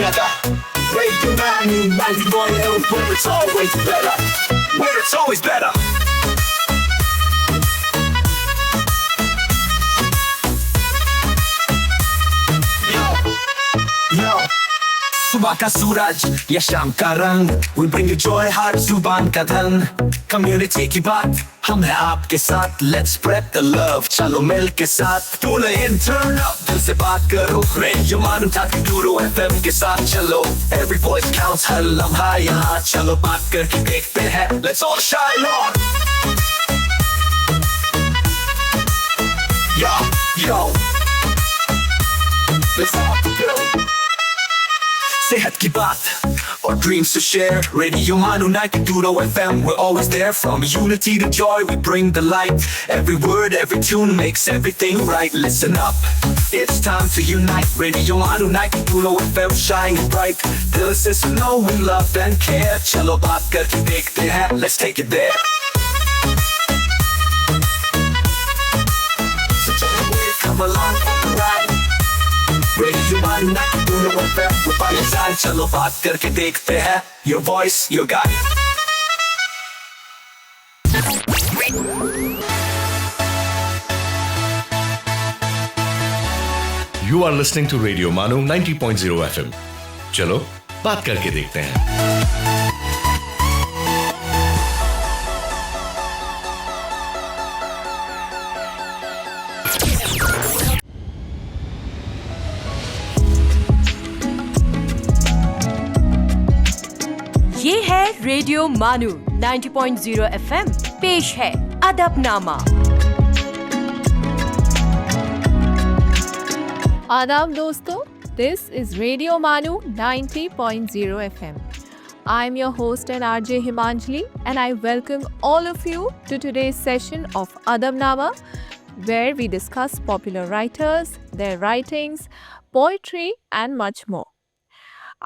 together. Radio Manu 91 where it's always better. Where it's always better. Yo, सुबह का सूरज या शाम का रंग, we bring you joy हर जुबान का धन. Community की बात हम हैं आपके साथ, let's spread the love, चलो मिल के साथ. Tune in, turn up, दिल से बात करो. Radio Manu 92 FM के साथ चलो. Every voice counts, हर लम्हा यहाँ चलो बात करके देखते हैं. Let's all shine on. Yo, let's all go. सेहत की बात और dreams to share. Radio Manu 92 FM, we're always there. From unity to joy, we bring the light. Every word, every tune makes everything right. Listen up, it's time to unite. Radio Manu 92 FM, shining bright. Dill se suno, we love and care. चलो बात करके देखते हैं, let's take it there. So come along for the ride. Radio Manu 92 FM, we're by your side. चलो बात करके देखते हैं. Your voice, your guide. You are listening to Radio Manu 90.0 FM. चलो बात करके देखते हैं. ये है रेडियो मानू 90.0 FM, पेश है अदबनामा. आदाब दोस्तों, this is Radio Manu 90.0 FM. I'm your host and RJ Himanjali, and I welcome all of you to today's session of Adabnama, where we discuss popular writers, their writings, poetry and much more.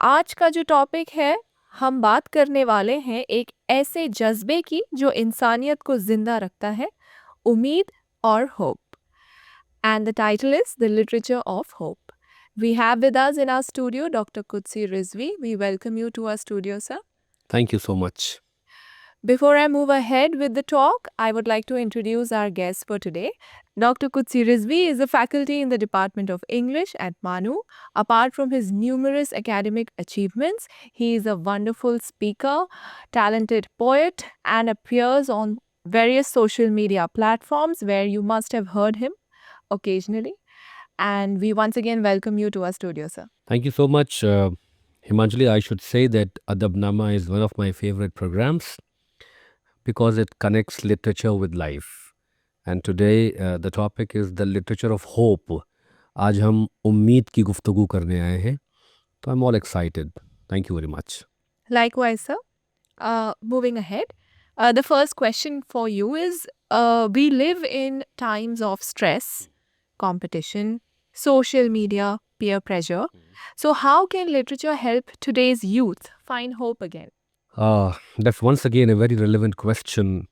आज का जो topic है, हम बात करने वाले हैं एक ऐसे जज्बे की जो इंसानियत को जिंदा रखता है, उम्मीद और hope. And the title is The Literature of Hope. We have with us in our studio Dr. Qudsi Rizvi. We welcome you to our studio, sir. Thank you so much. Before I move ahead with the talk, I would like to introduce our guest for today. Dr. Qudsi Rizvi is a faculty in the Department of English at Manu. Apart from his numerous academic achievements, he is a wonderful speaker, talented poet, and appears on various social media platforms where you must have heard him occasionally. And we once again welcome you to our studio, sir. Thank you so much. Himanjali, I should say that Adabnama is one of my favorite programs because it connects literature with life. And today the topic is the literature of hope. आज हम उम्मीद की गुफ्तगू करने आए हैं, तो I'm all excited. Thank you very much. Likewise, sir. Moving ahead, the first question for you is, we live in times of stress, competition, social media, peer pressure. So how can literature help today's youth find hope again? That's once again a very relevant question.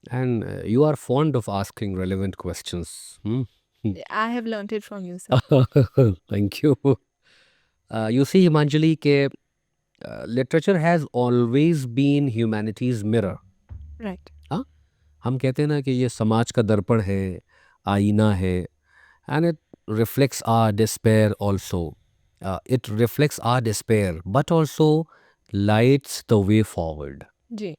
And you are fond of asking relevant questions. I have learnt it from you, sir. Thank you. You see, Himanjali, ke literature has always been humanity's mirror. Right. हाँ, हम कहते हैं ना कि ये समाज का दर्पण है, आईना है, and it reflects our despair also. It reflects our despair, but also lights the way forward. जी.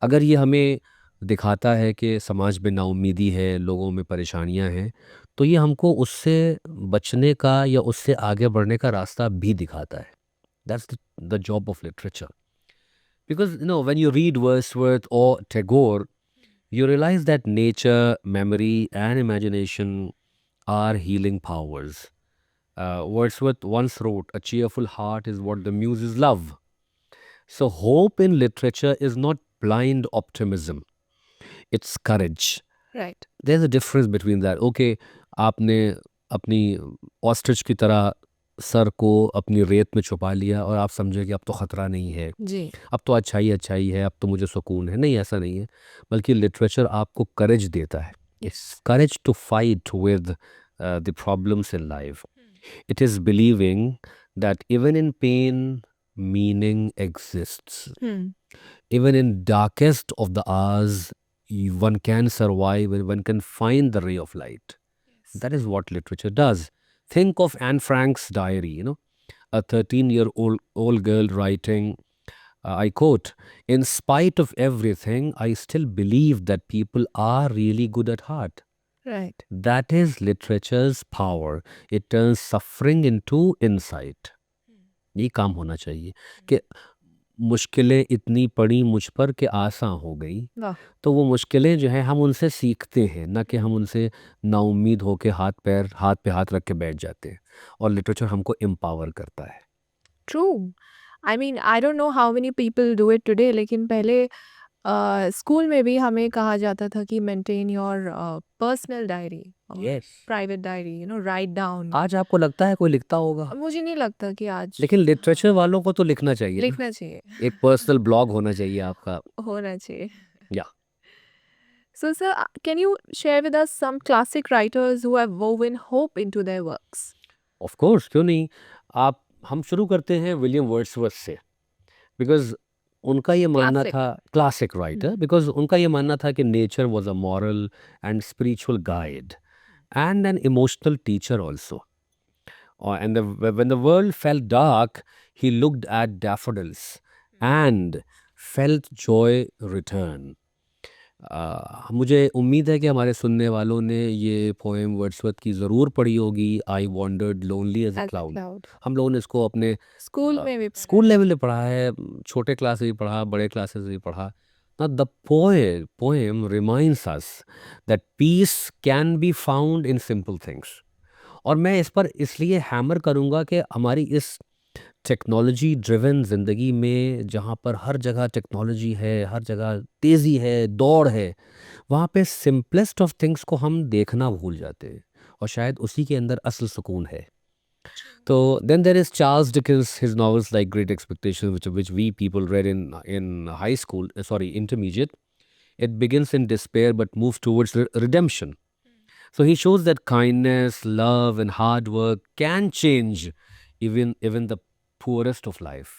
अगर ये हमें दिखाता है कि समाज में नाउम्मीदी है, लोगों में परेशानियां हैं, तो ये हमको उससे बचने का या उससे आगे बढ़ने का रास्ता भी दिखाता है. That's the job of literature. Because, you know, when you read Wordsworth or Tagore, you realize that nature, memory and imagination are healing powers. Wordsworth once wrote, "A cheerful heart is what the muses love." So hope in literature is not blind optimism. It's courage. Right. There's a difference between that. Okay, आपने अपनी ostrich की तरह sir को अपनी रेत में छुपा लिया और आप समझे कि अब तो ख़तरा नहीं है, जी. अब तो अच्छाई अच्छाई है, अब तो मुझे सुकून है. नहीं, ऐसा नहीं है. बल्कि लिटरेचर आपको करेज देता है. It's courage to fight with the problems in life. It is believing that even in pain, meaning exists. Hmm. Even in darkest of the hours, one can survive and one can find the ray of light. That is what literature does. Think of Anne Frank's diary, a 13-year-old girl writing, I quote, "In spite of everything, I still believe that people are really good at heart." Right. That is literature's power. It turns suffering into insight. ये काम होना चाहिए कि मुश्किलें इतनी पड़ी मुझ पर कि आसान हो गई, वाह। तो वो मुश्किलें जो हैं हम उनसे सीखते हैं, ना कि हम उनसे नाउम्मीद होके हाथ पे हाथ रख के बैठ जाते हैं। और लिटरेचर हमको एम्पावर करता है। True. I mean, I don't know how many people do it today, लेकिन पहले स्कूल में भी हमें कहा जाता था कि maintain your personal diary, private diary, write down. आज आपको लगता है कोई लिखता होगा? मुझे नहीं लगता कि आज लेकिन लिटरेचर वालों को तो लिखना चाहिए ना। लिखना चाहिए, एक पर्सनल ब्लॉग होना चाहिए आपका। होना चाहिए। या So, sir, can you share with us some classic writers who have woven hope into their works? Of course, क्यों नहीं। हम शुरू करते हैं विलियम वर्ड्सवर्थ से, बिकॉज उनका ये मानना Classic. था, क्लासिक राइटर, बिकॉज उनका ये मानना था कि nature was a moral and spiritual guide and an emotional teacher also. And when the world felt dark, he looked at daffodils and felt joy return. मुझे उम्मीद है कि हमारे सुनने वालों ने ये पोएम वर्ड्सवर्थ की ज़रूर पढ़ी होगी, I wandered lonely as a As a cloud. cloud. हम लोगों ने इसको अपने स्कूल में भी स्कूल लेवल पे पढ़ा है, छोटे क्लास से भी पढ़ा, बड़े क्लासेस से भी पढ़ा। Now the poem reminds us that peace can be found in simple things. और मैं इस पर इसलिए हैमर करूँगा कि हमारी इस टेक्नोलॉजी ड्रिवन ज़िंदगी में, जहाँ पर हर जगह टेक्नोलॉजी है, हर जगह तेज़ी है, दौड़ है, वहाँ पे सिंपलेस्ट ऑफ थिंग्स को हम देखना भूल जाते हैं, और शायद उसी के अंदर असल सुकून है। तो then there is Charles Dickens, his novels like Great Expectations, which we people read in high school, intermediate. It begins in despair but moves towards redemption. So he shows that kindness, love, and hard work can change even the poorest of life.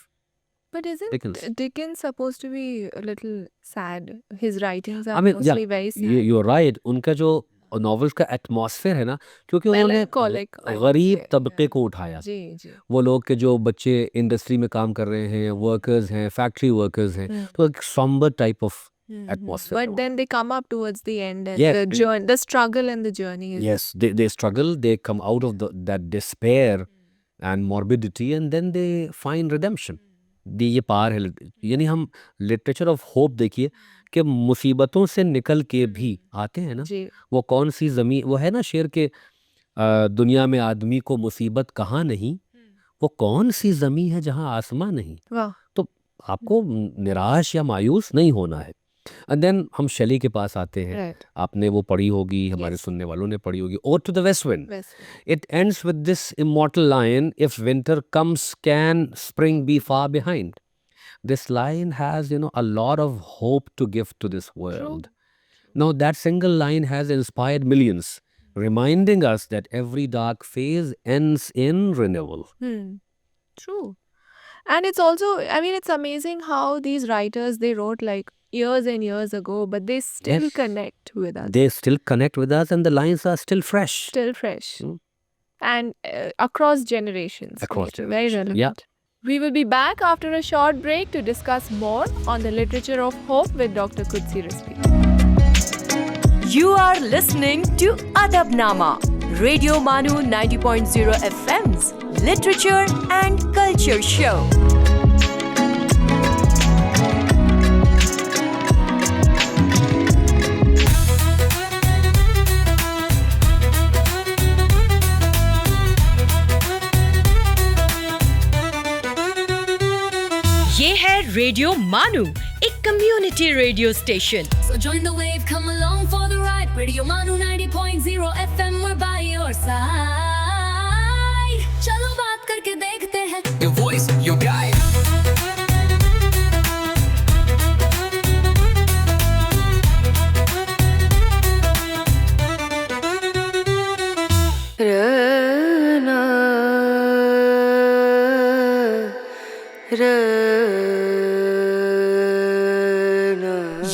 But isn't Dickens. Dickens supposed to be a little sad? His writings are I mean, mostly very sad. you're right. उनका जो novels का atmosphere है ना, क्योंकि उन्होंने Melancholic, I would गरीब say. तबके को उठाया। जी जी। वो लोग के जो बच्चे इंडस्ट्री में काम कर रहे हैं, वर्कर्स हैं, फैक्ट्री वर्कर्स हैं, तो एक somber type of atmosphere. But then they come up towards the end, and Yes. the journey, the struggle and the journey is Yes, they struggle, they come out of that despair and morbidity, and then they find redemption. ये पार है, यानी हम literature of hope देखिए कि मुसीबतों से निकल के भी आते हैं ना। जी। वो कौन सी ज़मीन, वो है ना शेर के, दुनिया में आदमी को मुसीबत कहाँ नहीं, वो कौन सी ज़मीं है जहाँ आसमां नहीं। वाह। तो आपको निराश या मायूस नहीं होना है। एंड देन हम शैली के पास आते हैं। Right. आपने वो पढ़ी होगी, हमारे सुनने वालों ने पढ़ी होगी, ode to the west wind. West. It ends with this immortal line, if winter comes, can spring be far behind? This line has, a lot of hope to give to this world. Now, that single line has inspired millions, reminding us that every dark phase ends in renewal. True. And it's also, I mean, it's amazing how these writers, they wrote like years and years ago, but they still Yes. connect with us. They still connect with us, and the lines are still fresh. Still fresh. And across generations. Across Very generations, relevant. yeah. We will be back after a short break to discuss more on the literature of hope with Dr. Qudsi Rizvi. You are listening to Adabnama, Radio Manu 90.0 FM's Literature and Culture Show. ये है radio मानू, एक community radio station. So join the wave, come along for the ride. Radio Manu 90.0 FM, we're by your side. चलो बात करके देखते हैं. Your voice, your guide.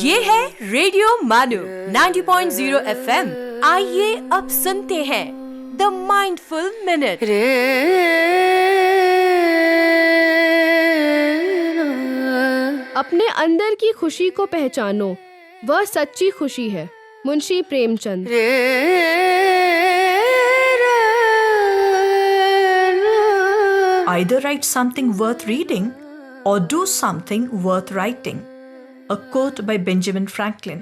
ये है रेडियो मानू 90.0 एफएम। आइए अब सुनते हैं द माइंडफुल मिनट। अपने अंदर की खुशी को पहचानो, वह सच्ची खुशी है। Munshi Premchand. Either write something worth reading or do something worth writing. A quote by Benjamin Franklin.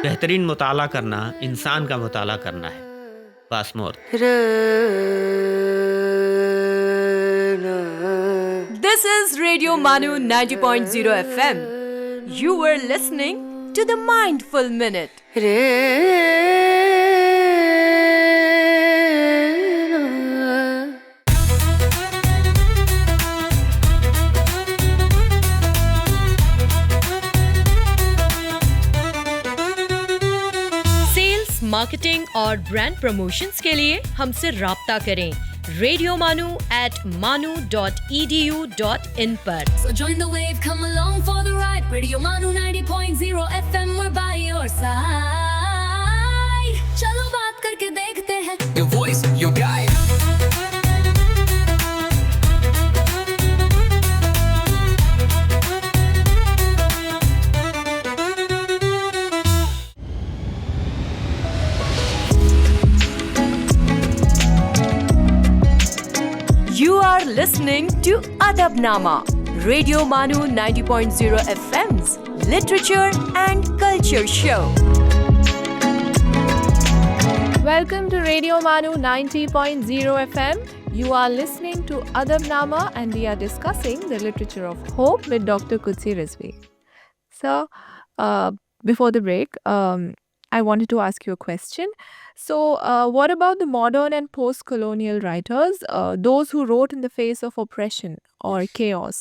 बेहतरीन मुताला करना इंसान का मुताला करना है। पासमोर। This is Radio Manu 90.0 FM. You were listening to the Mindful Minute. Sales, marketing और ब्रांड प्रमोशंस के लिए हमसे राब्ता करें radiomanu@manu.edu.in पर। So join the wave, come along for the ride. Radio Manu 90.0 FM, we're by your side. चलो बात करके देखते हैं। Your voice, your guide. You are listening to Adabnama, Radio Manu 90.0 FM's Literature and Culture Show. Welcome to Radio Manu 90.0 FM. You are listening to Adabnama and we are discussing the literature of hope with Dr. Qudsi Rizvi. So, before the break, I wanted to ask you a question. So, what about the modern and post-colonial writers, those who wrote in the face of oppression or chaos?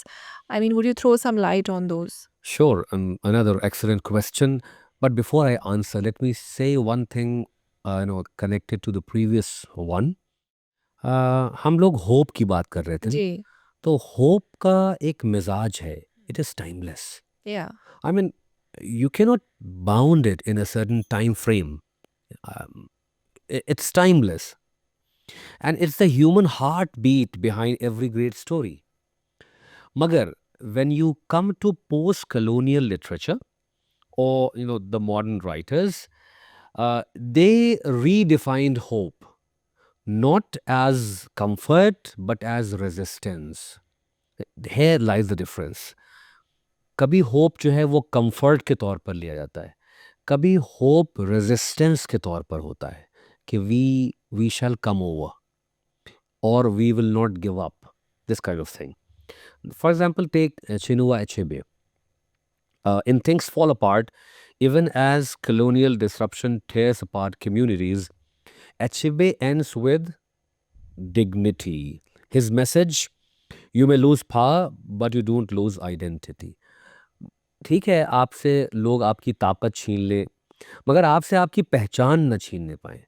I mean, would you throw some light on those? Sure, another excellent question. But before I answer, let me say one thing, connected to the previous one. हम लोग hope की बात कर रहे थे, जी, तो hope का एक मिजाज है. It is timeless. yeah, I mean, you cannot bound it in a certain time frame. It's timeless. And it's the human heartbeat behind every great story. Magar, when you come to post-colonial literature or, the modern writers, they redefined hope, not as comfort, but as resistance. Here lies the difference. कभी hope जो है वो comfort के तौर पर लिया जाता है, कभी होप रेजिस्टेंस के तौर पर होता है कि वी शैल कम ओवर और we will not give up, this kind of thing. For example take Chinua Achebe. In Things Fall Apart, even as colonial disruption tears apart communities, Achebe ends with dignity. His message, you may lose power, but you don't lose identity. ठीक है, आपसे लोग आपकी ताकत छीन ले, मगर आपसे आपकी पहचान न छीनने पाए.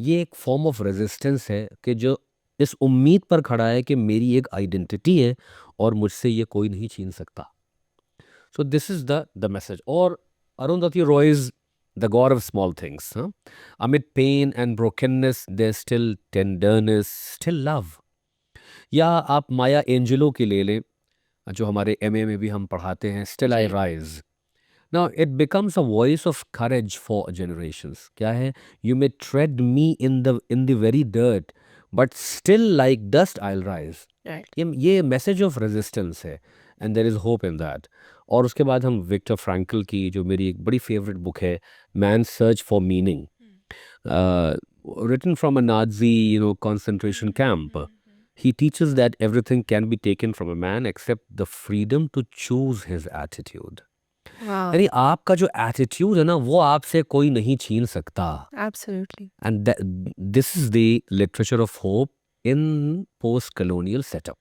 ये एक फॉर्म ऑफ रेजिस्टेंस है कि जो इस उम्मीद पर खड़ा है कि मेरी एक आइडेंटिटी है और मुझसे ये कोई नहीं छीन सकता. So this is the message. और Arundhati Roy's the god of small things. Amid pain and brokenness there still tenderness, still love. या आप माया एंजेलो की ले लें, जो हमारे एमए में भी हम पढ़ाते हैं, still I rise. Now it becomes a voice of courage for generations. क्या है? You may tread me in the very dirt but still like dust I rise. ये मैसेज ऑफ रेजिस्टेंस है and there is hope in that. और उसके बाद हम Victor Frankel की, जो मेरी एक बड़ी फेवरेट बुक है, man search for meaning, written from a Nazi, concentration camp. He teaches that everything can be taken from a man except the freedom to choose his attitude. wow, यानी आपका जो attitude है ना, वो आपसे कोई नहीं छीन सकता. absolutely. And this is the literature of hope in post-colonial setup.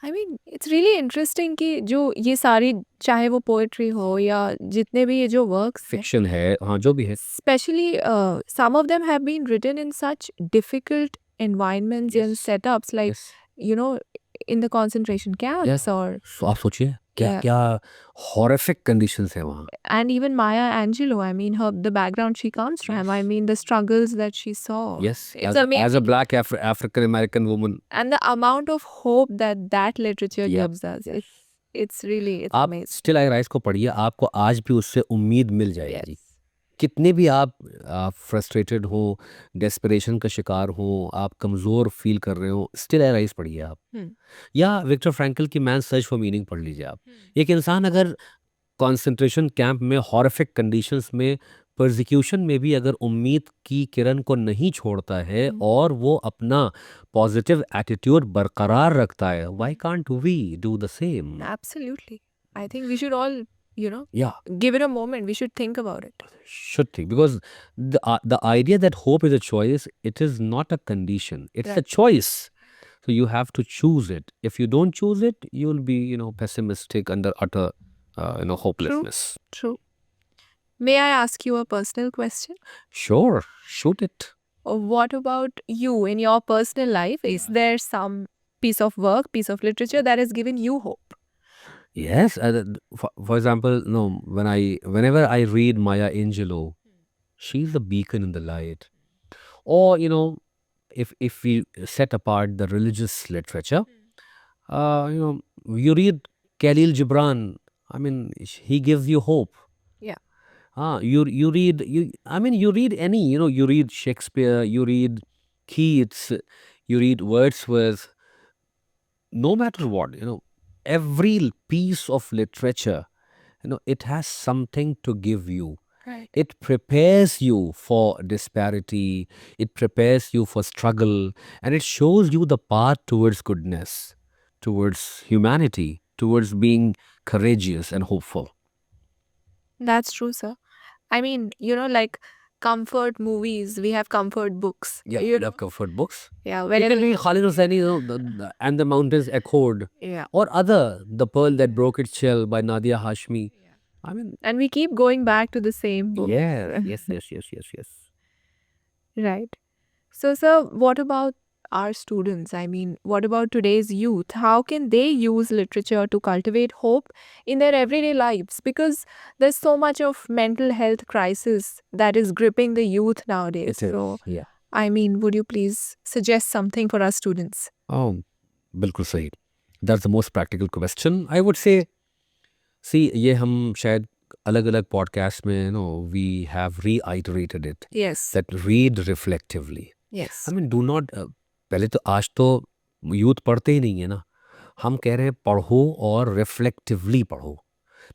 I mean, it's really interesting कि जो ये सारी, चाहे वो पोएट्री हो या जितने भी ये जो वर्क्स हैं, Fiction है, हाँ, जो भी है. especially some of them have been written in such difficult environments and setups, like Yes. in the concentration camps Yes. or So आप सोचिए क्या Yeah. क्या horrific conditions हैं वहाँ. and even Maya Angelou, I mean the background she comes from, I mean the struggles that she saw. Yes, It's as a amazing. black African American woman. And the amount of hope that literature Yep. gives us, it's really it's आप amazing. Still I rise को पढ़िए, आपको आज भी उससे उम्मीद मिल जाएगी. Yes. कितने भी आप फ्रस्ट्रेटेड हो, डेस्परेशन का शिकार हो, आप कमज़ोर फील कर रहे हो, स्टिल आई राइज पढ़िए आप. या विक्टर फ्रैंकल की मैन सर्च फॉर मीनिंग पढ़ लीजिए आप. एक इंसान अगर कंसंट्रेशन कैंप में हॉरिफिक कंडीशंस में परसिक्यूशन में भी अगर उम्मीद की किरण को नहीं छोड़ता है और वो अपना पॉजिटिव एटीट्यूड बरकरार रखता है, why can't we do the same? Absolutely. I think we should all, या give it a moment. We should think about it. should think, because the idea that hope is a choice, it is not a condition, it's a Right. choice. So you have to choose it. If you don't choose it, you'll be pessimistic, under utter hopelessness. True. May I ask you a personal question? Sure, shoot it. What about you in your personal life? Is there some piece of work, piece of literature that has given you hope? Yes, for example, whenever I read Maya Angelou, she's the beacon in the light. Or if we set apart the religious literature, you read Khalil Gibran. I mean, he gives you hope. Yeah. You read you read any, you read Shakespeare, you read Keats, you read Wordsworth. No matter what, every piece of literature, it has something to give you. Right. It prepares you for disparity, it prepares you for struggle, and it shows you the path towards goodness, towards humanity, towards being courageous and hopeful. That's true, sir. I mean, like comfort movies, we have comfort books. Yeah, You you know? love comfort books. Yeah, You when can read Khalid Hosseini, And the Mountains Echoed, yeah. or other The Pearl That Broke Its Shell by Nadia Hashmi. I mean, And we keep going back to the same book. yes. Right. So, sir, what about our students? I mean, what about today's youth? How can they use literature to cultivate hope in their everyday lives? Because there's so much of mental health crisis that is gripping the youth nowadays. So, Yeah. I mean, would you please suggest something for our students? Oh, बिल्कुल सही. That's the most practical question. I would say, see, ये हम शायद अलग-अलग podcast में, we have reiterated it, Yes. that read reflectively. Yes. I mean, do not, पहले तो आज तो यूथ पढ़ते ही नहीं है ना. हम कह रहे हैं पढ़ो और reflectively पढ़ो.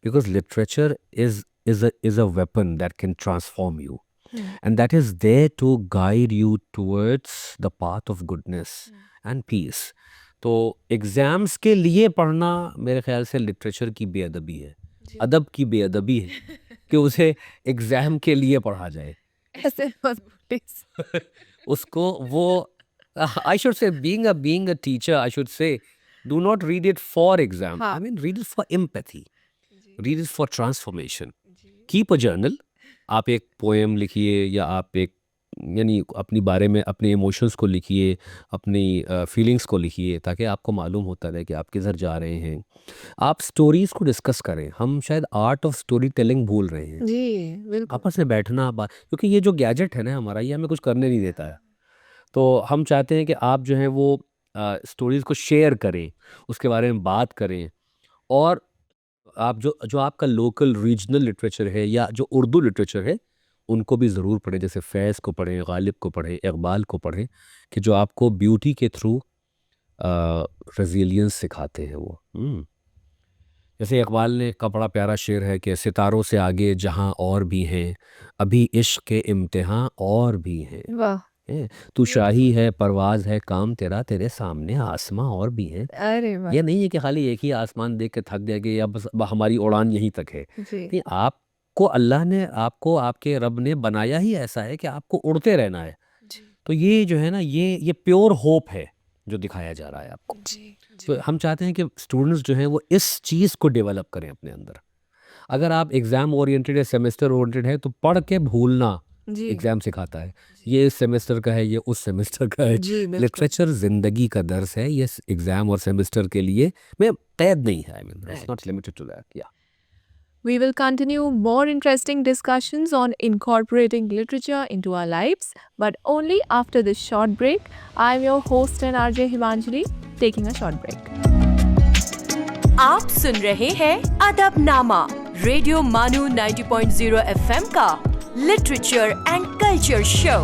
Because literature is a weapon that can transform you. And that is there to guide you towards the path of goodness and peace. तो एग्जाम्स के लिए पढ़ना मेरे ख्याल से लिटरेचर की बेअदबी है, अदब की बेअदबी है कि उसे एग्जाम के लिए पढ़ा जाए. ऐसे मत please. उसको वो I should say, being a teacher, I should say, do not read it for exam. हाँ. I mean, read it for empathy. Read it for transformation. Keep a journal. आप एक पोएम लिखिए या आप एक यानी अपनी बारे में अपने इमोशंस को लिखिए, अपनी फीलिंग्स को लिखिए, ताकि आपको मालूम होता रहे कि आप किधर जा रहे हैं. आप स्टोरीज को डिस्कस करें. हम शायद आर्ट ऑफ स्टोरी टेलिंग भूल रहे हैं. जी, बिल्कुल. आपस में बैठना क्योंकि ये जो गैजेट है ना हमारा, ये हमें कुछ करने नहीं देता है. तो हम चाहते हैं कि आप जो हैं वो स्टोरीज़ को शेयर करें, उसके बारे में बात करें, और आप जो आपका लोकल रीजनल लिटरेचर है या जो उर्दू लिटरेचर है, उनको भी ज़रूर पढ़ें. जैसे फैज़ को पढ़ें, गालिब को पढ़ें, इकबाल को पढ़ें, कि जो आपको ब्यूटी के थ्रू रेजिलियंस सिखाते हैं वो. जैसे इकबाल ने का बड़ा प्यारा शेर है कि सितारों से आगे जहां और भी हैं, अभी इश्क के इम्तिहान और भी हैं. वाह. तू शाही है, परवाज़ है, काम तेरा, तेरे सामने आसमां और भी हैं. अरे वाह. ये नहीं है कि खाली एक ही आसमान देख के थक जाएंगे या बस हमारी उड़ान यहीं तक है. जी. नहीं, आपको अल्लाह ने, आपको आपके रब ने बनाया ही ऐसा है कि आपको उड़ते रहना है. तो ये जो है ना, ये प्योर होप है जो दिखाया जा रहा है आपको. तो हम चाहते हैं कि स्टूडेंट्स जो हैं वो इस चीज़ को डेवलप करें अपने अंदर. अगर आप एग्ज़ाम ओरिएंटेड या सेमेस्टर ओरिएंटेड है तो पढ़ के भूलना जी एग्जाम सिखाता है, ये इस सेमेस्टर का है, ये उस सेमेस्टर का है। जी बिल्कुल लिटरेचर जिंदगी का दर्स है, ये एग्जाम और सेमेस्टर के लिए में कैद नहीं है। I mean it's not limited to that. या We will continue more interesting discussions on incorporating literature into our lives, but only after this short break. I'm your host and RJ Himanjali, taking a short break. आप सुन रहे हैं अदबनामा radio मानू 90.0 FM का literature and culture show.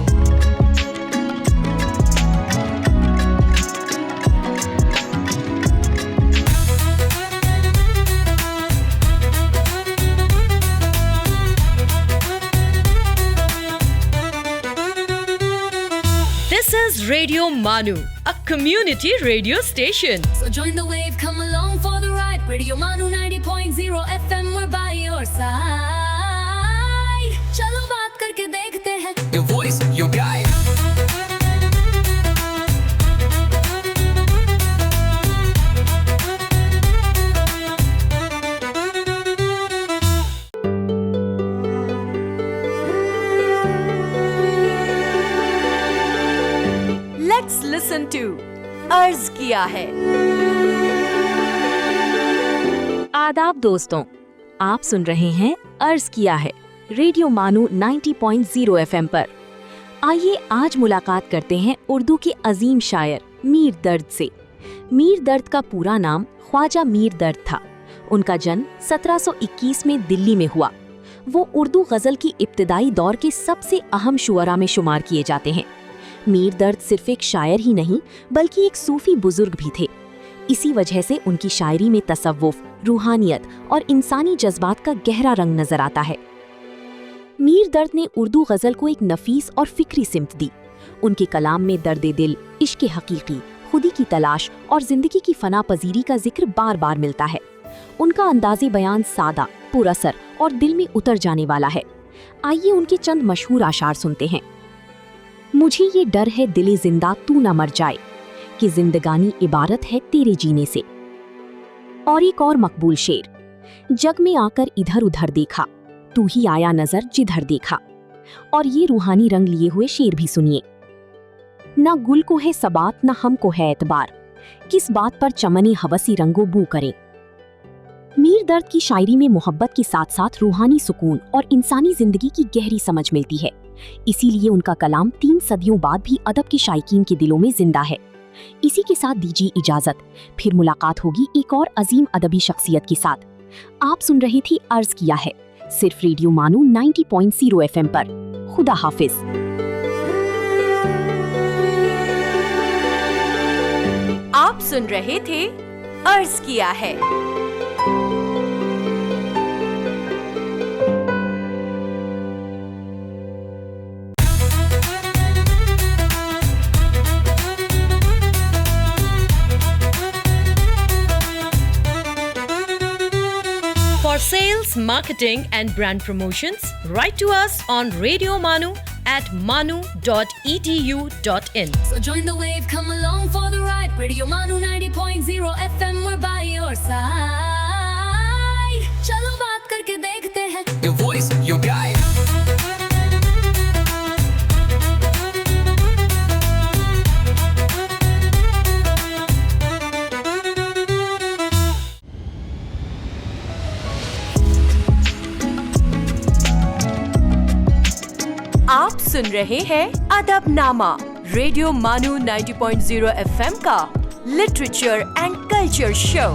This is Radio Manu, a community radio station. So join the wave, come along for the ride. Radio Manu 90.0 FM, we're by your side. चलो बात करके देखते हैं. Your voice, your guide. Let's listen to अर्ज किया है। आदाब दोस्तों, आप सुन रहे हैं अर्ज किया है रेडियो मानू 90.0 एफएम पर। आइए आज मुलाकात करते हैं उर्दू के अजीम शायर मीर दर्द से। मीर दर्द का पूरा नाम ख्वाजा मीर दर्द था। उनका जन्म 1721 में दिल्ली में हुआ। वो उर्दू गज़ल की इब्तिदाई दौर के सबसे अहम शुअरा में शुमार किए जाते हैं। मीर दर्द सिर्फ एक शायर ही नहीं बल्कि एक सूफी बुजुर्ग भी थे। इसी वजह से उनकी शायरी में तसव्वुफ, रूहानियत और इंसानी जज्बात का गहरा रंग नजर आता है। मीर दर्द ने उर्दू गज़ल को एक नफीस और फिक्री सिमत दी। उनके कलाम में दर्द दिल, इश्क हकीकी, खुदी की तलाश और जिंदगी की फना पजीरी का जिक्र बार बार मिलता है। उनका अंदाज़े बयान सादा, पुरअसर और दिल में उतर जाने वाला है। आइए उनके चंद मशहूर आशार सुनते हैं। मुझे ये डर है दिले जिंदा तू न मर जाए, कि जिंदगानी इबारत है तेरे जीने से। और एक और मकबूल शेर, जग में आकर इधर उधर देखा, तू ही आया नजर जिधर देखा। और ये रूहानी रंग लिए हुए शेर भी सुनिए। न गुल को है सबात न हमको है एतबार, किस बात पर चमने हवसी रंगो बू करें। मीर दर्द की शायरी में मोहब्बत के साथ साथ रूहानी सुकून और इंसानी जिंदगी की गहरी समझ मिलती है। इसीलिए उनका कलाम 3 सदियों बाद भी अदब के शायकीन के दिलों में जिंदा है। इसी के साथ दीजिए इजाजत, फिर मुलाकात होगी एक और अजीम अदबी शख्सियत के साथ। आप सुन रहे थे अर्ज किया है सिर्फ रेडियो मानू 90.0 एफएम पर। खुदा हाफिज। आप सुन रहे थे अर्ज किया है। For sales, marketing and brand promotions, write to us on Radio Manu at manu.edu.in. So join the wave, come along for the ride. Radio Manu 90.0 FM, we're by your side. चलो बात करके देखते हैं. Your voice, your guide. आप सुन रहे हैं अदबनामा radio मानू 90.0 FM का literature and culture show.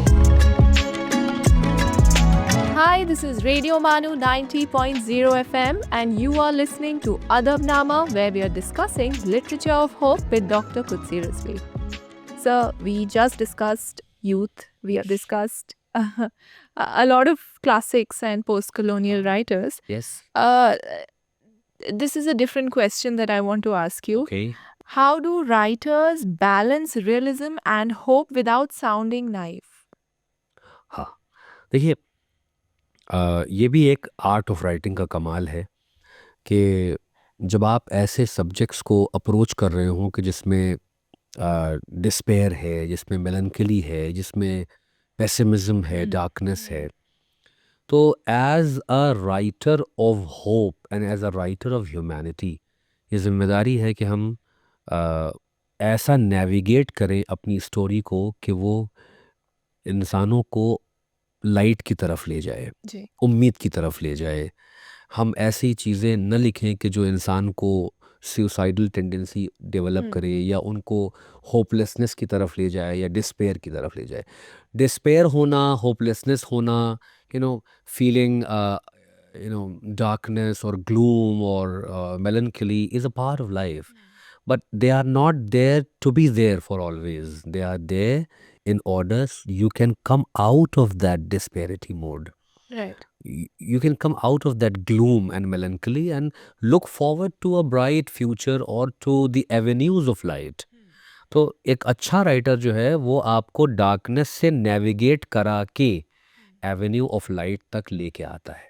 Hi, this is Radio Manu 90.0 FM and you are listening to Adabnama, where we are discussing literature of hope with Dr. Qudsi Rizvi. So, we just discussed youth, we have discussed a lot of classics and post-colonial writers. Yes This is a different question that I want to ask you. Okay. How do writers balance realism and hope without sounding naive? हाँ, देखिए ये भी एक art of writing का कमाल है कि जब आप ऐसे सब्जेक्ट्स को अप्रोच कर रहे हो कि जिसमें डिस्पेयर है, जिसमें मेलनकली है, जिसमें पेसिमिज्म है, डार्कनेस है, तो as a writer of hope and as a writer of humanity ये जिम्मेदारी है कि हम अ, ऐसा नेविगेट करें अपनी स्टोरी को कि वो इंसानों को लाइट की तरफ ले जाए, जी उम्मीद की तरफ ले जाए। हम ऐसी चीज़ें न लिखें कि जो इंसान को सुसाइडल टेंडेंसी डेवलप करे या उनको होपलेसनेस की तरफ ले जाए या डिस्पेयर की तरफ ले जाए। डिस्पेयर होना, होपलेसनेस होना, you know feeling darkness or gloom or melancholy is a part of life, but they are not there to be there for always. They are there in order you can come out of that disparity mode. right You can come out of that gloom and melancholy and look forward to a bright future or to the avenues of light. तो एक अच्छा writer जो है वो आपको darkness से navigate करा के एवेन्यू ऑफ लाइट तक लेके आता है।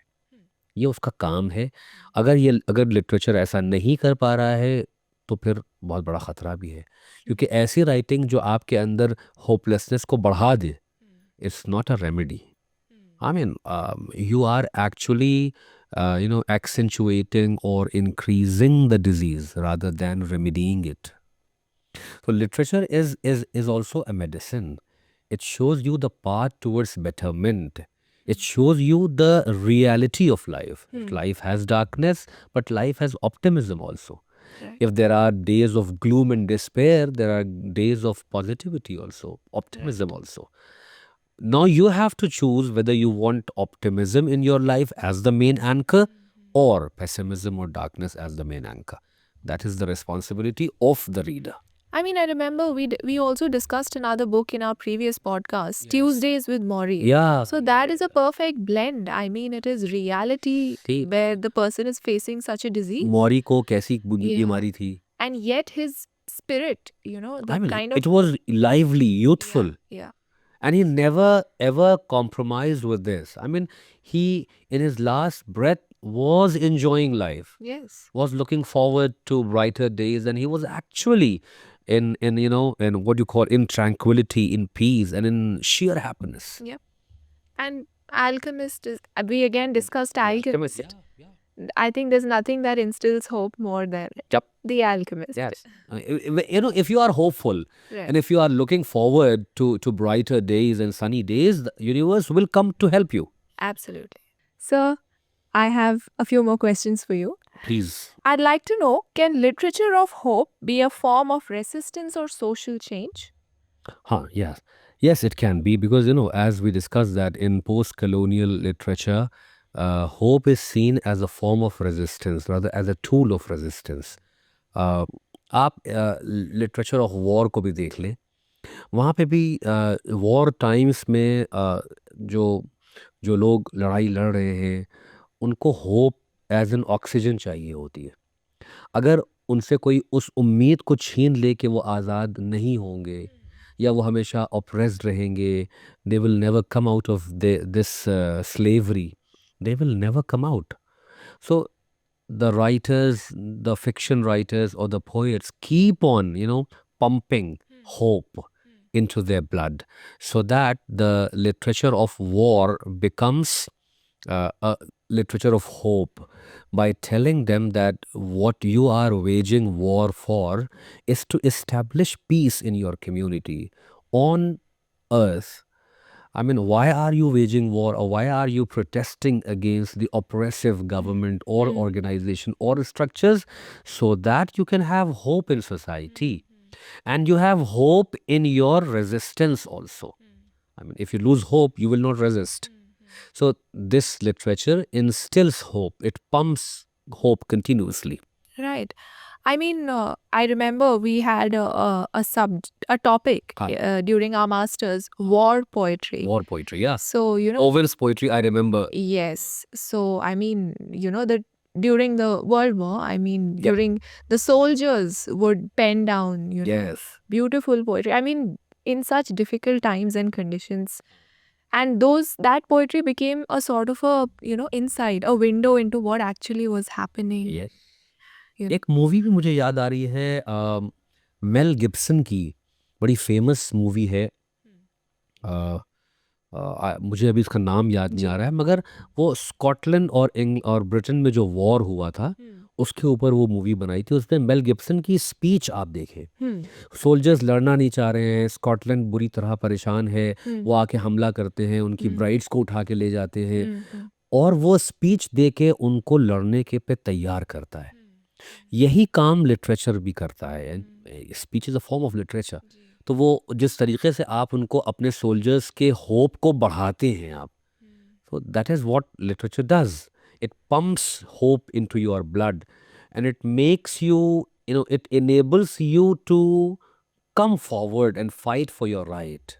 ये उसका काम है। अगर लिटरेचर ऐसा नहीं कर पा रहा है तो फिर बहुत बड़ा ख़तरा भी है, क्योंकि ऐसी राइटिंग जो आपके अंदर होपलेसनेस को बढ़ा दे, it's not a remedy. I mean, you are actually, accentuating or increasing the disease rather than remedying it. So literature is also a medicine. It shows you the path towards betterment. It shows you the reality of life. Life has darkness, but life has optimism also. If there are days of gloom and despair, there are days of positivity also, optimism also. Now you have to choose whether you want optimism in your life as the main anchor or pessimism or darkness as the main anchor. That is the responsibility of the reader. I mean, I remember we also discussed another book in our previous podcast, Tuesdays with Maury. Yeah. So that is a perfect blend. I mean, it is reality See. where the person is facing such a disease, मौरी को कैसी Yeah. बीमारी थी? and yet his spirit, the I mean, kind of it was lively, youthful. yeah, And he never ever compromised with this. I mean, he in his last breath was enjoying life, yes, was looking forward to brighter days, and he was actually in what you call in tranquility, in peace, and in sheer happiness. yep. And Alchemist is we again discussed Alchemist. I think there's nothing that instills hope more than Yep. The Alchemist. Yes. If you are hopeful Right. and if you are looking forward to brighter days and sunny days, the universe will come to help you. Absolutely. Sir, I have a few more questions for you. Please. I'd like to know, can literature of hope be a form of resistance or social change? Yes. Yes, it can be, because, as we discussed that in post-colonial literature, hope is seen as a form of resistance, rather as a tool of resistance. आप literature of war को भी देख लें, वहाँ पे भी war times में जो लोग लड़ाई लड़ रहे हैं उनको होप एज एन ऑक्सीजन चाहिए होती है। अगर उनसे कोई उस उम्मीद को छीन ले कि वो आज़ाद नहीं होंगे या वो हमेशा ऑप्रेस्ड रहेंगे, they will never come out of this slavery, they will never come out. So the writers, the fiction writers or the poets keep on, pumping hope into their blood, so that the literature of war becomes a literature of hope, by telling them that what you are waging war for is to establish peace in your community on earth. I mean, why are you waging war, or why are you protesting against the oppressive government or organization or structures? So that you can have hope in society. And you have hope in your resistance also. I mean, if you lose hope, you will not resist. So this literature instills hope. It pumps hope continuously. Right. I mean, I remember we had a topic during our masters, war poetry. War poetry, yeah. So, Owen's poetry, I remember. yes. So, I mean, that during the World War, I mean, during the soldiers would pen down, Yes. beautiful poetry. I mean, in such difficult times and conditions. And that poetry became a sort of a, insight, a window into what actually was happening. Yes. You know. एक movie भी मुझे याद आ रही है, Mel Gibson की बड़ी famous movie है, मुझे अभी इसका नाम याद नहीं आ रहा है, मगर वो स्कॉटलैंड और ब्रिटेन में जो वॉर हुआ था उसके ऊपर वो मूवी बनाई थी। उसमें मेल गिब्सन की स्पीच आप देखें, सोल्जर्स लड़ना नहीं चाह रहे हैं, स्कॉटलैंड बुरी तरह परेशान है, वो आके हमला करते हैं, उनकी ब्राइड्स को उठा के ले जाते हैं और वो स्पीच दे के उनको लड़ने के पे तैयार करता है। यही काम लिटरेचर भी करता है, speech is a form of literature. तो वो जिस तरीके से आप उनको अपने सोल्जर्स के होप को बढ़ाते हैं आप, so that is what literature does. It pumps hope into your blood and it makes you, it enables you to come forward and fight for your right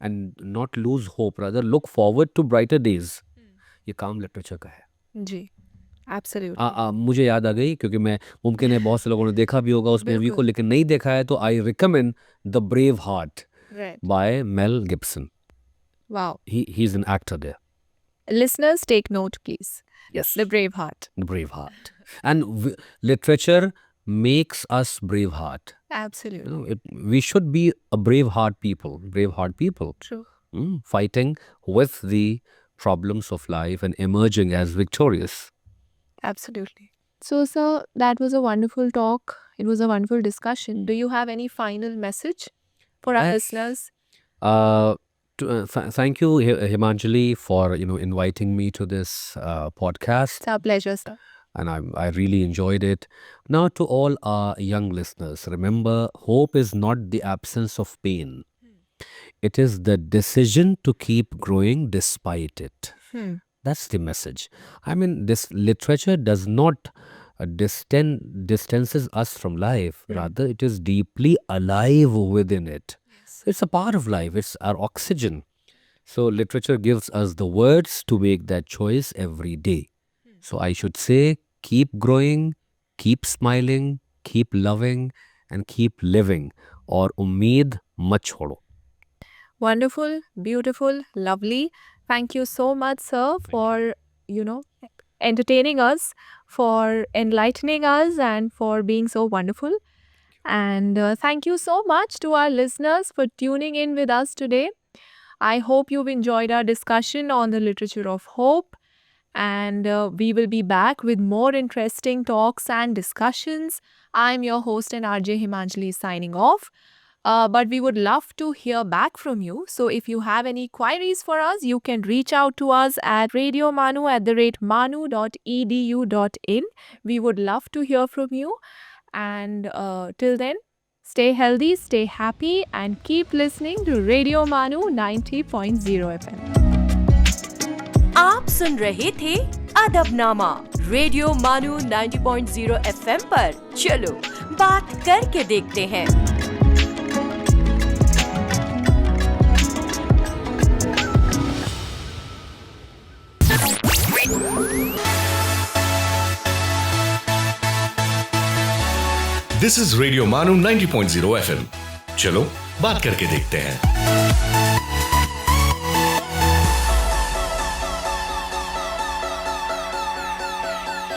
and not lose hope, rather look forward to brighter days. ये काम literature का है जी, absolutely. मुझे याद आ गई, क्योंकि मैं मुमकिन है बहुत से लोगों ने देखा भी होगा उस मूवी को, लेकिन नहीं देखा है तो I recommend the brave heart by Mel Gibson. Wow, he is an actor there. listeners take note please. Yes, The Braveheart. the brave heart. And literature makes us brave heart. Absolutely. We should be a brave heart people, True. fighting with the problems of life and emerging as victorious. Absolutely. So, sir, that was a wonderful talk. It was a wonderful discussion. Do you have any final message for our I- listeners? Thank you, Himanjali, for inviting me to this podcast. It's our pleasure, sir. And I really enjoyed it. Now, to all our young listeners, remember, hope is not the absence of pain. It is the decision to keep growing despite it. That's the message. I mean, this literature does not distances us from life. Rather, it is deeply alive within it. It's a part of life. It's our oxygen. So literature gives us the words to make that choice every day. So I should say, keep growing, keep smiling, keep loving, and keep living. और उम्मीद मत छोड़ो. Wonderful, beautiful, lovely. Thank you so much, sir, for, entertaining us, for enlightening us, and for being so wonderful. And thank you so much to our listeners for tuning in with us today. I hope you've enjoyed our discussion on the literature of hope. And we will be back with more interesting talks and discussions. I'm your host and RJ Himanjali signing off. But we would love to hear back from you. So if you have any queries for us, you can reach out to us at radiomanu@manu.edu.in. We would love to hear from you. And till then, stay healthy, stay happy, and keep listening to Radio Manu 90.0 FM. आप सुन रहे थे अदबनामा radio मानू 90.0 FM पर। चलो बात करके देखते हैं। This is Radio Manu 90.0 FM. चलो बात करके देखते हैं।